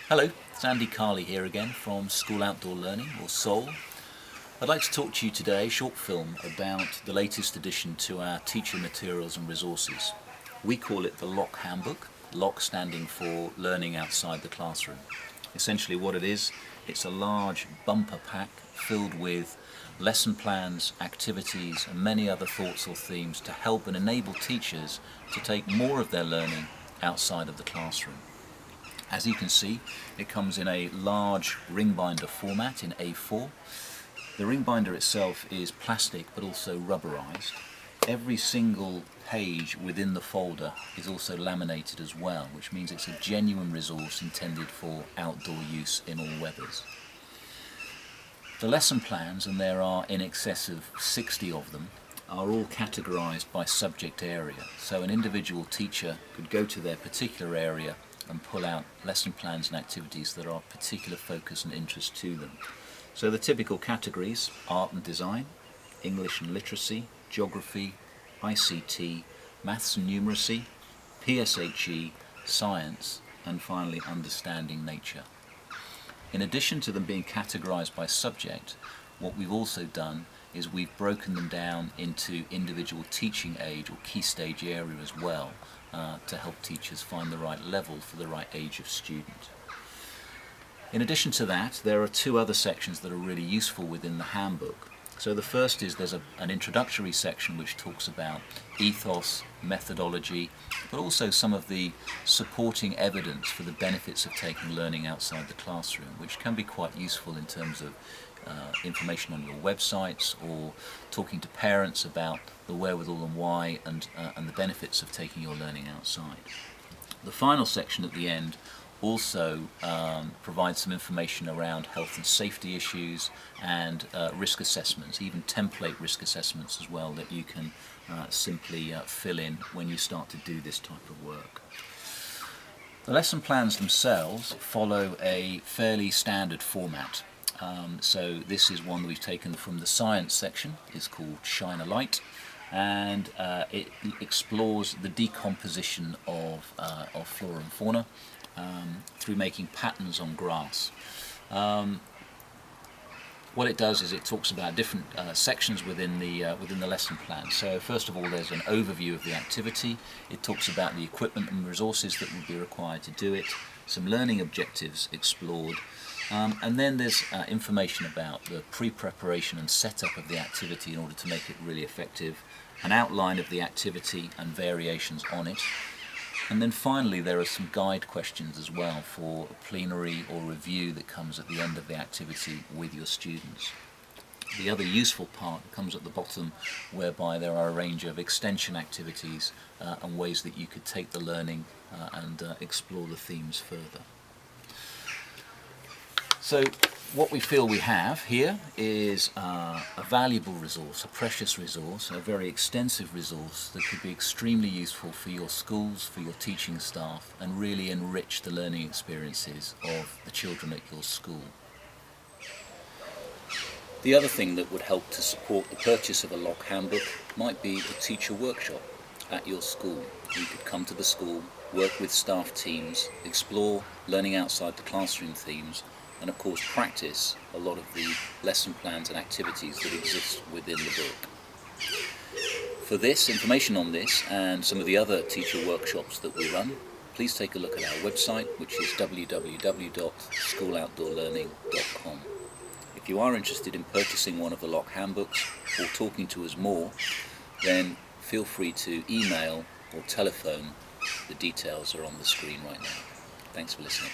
Hello, it's Andy Carley here again from School Outdoor Learning, or SOuL. I'd like to talk to you today, a short film, about the latest addition to our teacher materials and resources. We call it the LOC handbook, LOC standing for Learning Outside the Classroom. Essentially what it is, it's a large bumper pack filled with lesson plans, activities and many other thoughts or themes to help and enable teachers to take more of their learning outside of the classroom. As you can see, it comes in a large ring binder format in A4. The ring binder itself is plastic but also rubberized. Every single page within the folder is also laminated as well, which means it's a genuine resource intended for outdoor use in all weathers. The lesson plans, and there are in excess of 60 of them, are all categorized by subject area. So an individual teacher could go to their particular area and pull out lesson plans and activities that are of particular focus and interest to them. So the typical categories: art and design, English and literacy, geography, ICT, maths and numeracy, PSHE, science, and finally understanding nature. In addition to them being categorized by subject, what we've also done is we've broken them down into individual teaching age or key stage area as well, to help teachers find the right level for the right age of student. In addition to that, there are two other sections that are really useful within the handbook. So the first is there's an introductory section which talks about ethos, methodology, but also some of the supporting evidence for the benefits of taking learning outside the classroom, which can be quite useful in terms of information on your websites or talking to parents about the wherewithal and why and the benefits of taking your learning outside. The final section at the end also provides some information around health and safety issues and risk assessments, even template risk assessments as well, that you can simply fill in when you start to do this type of work. The lesson plans themselves follow a fairly standard format. So this is one that we've taken from the science section. It's called Shine a Light, and it explores the decomposition of flora and fauna through making patterns on grass. What it does is it talks about different sections within the lesson plan. So first of all, there's an overview of the activity. It talks about the equipment and resources that would be required to do it, some learning objectives explored, and then there's information about the pre-preparation and setup of the activity in order to make it really effective, an outline of the activity and variations on it, and then finally there are some guide questions as well for a plenary or review that comes at the end of the activity with your students. The other useful part comes at the bottom, whereby there are a range of extension activities and ways that you could take the learning and explore the themes further. So what we feel we have here is a valuable resource, a precious resource, a very extensive resource that could be extremely useful for your schools, for your teaching staff, and really enrich the learning experiences of the children at your school. The other thing that would help to support the purchase of a LOC handbook might be a teacher workshop at your school. You could come to the school, work with staff teams, explore learning outside the classroom themes, and of course practice a lot of the lesson plans and activities that exist within the book. For this, information on this and some of the other teacher workshops that we run, please take a look at our website, which is www.schooloutdoorlearning.com. If you are interested in purchasing one of the LOC handbooks or talking to us more, then feel free to email or telephone. The details are on the screen right now. Thanks for listening.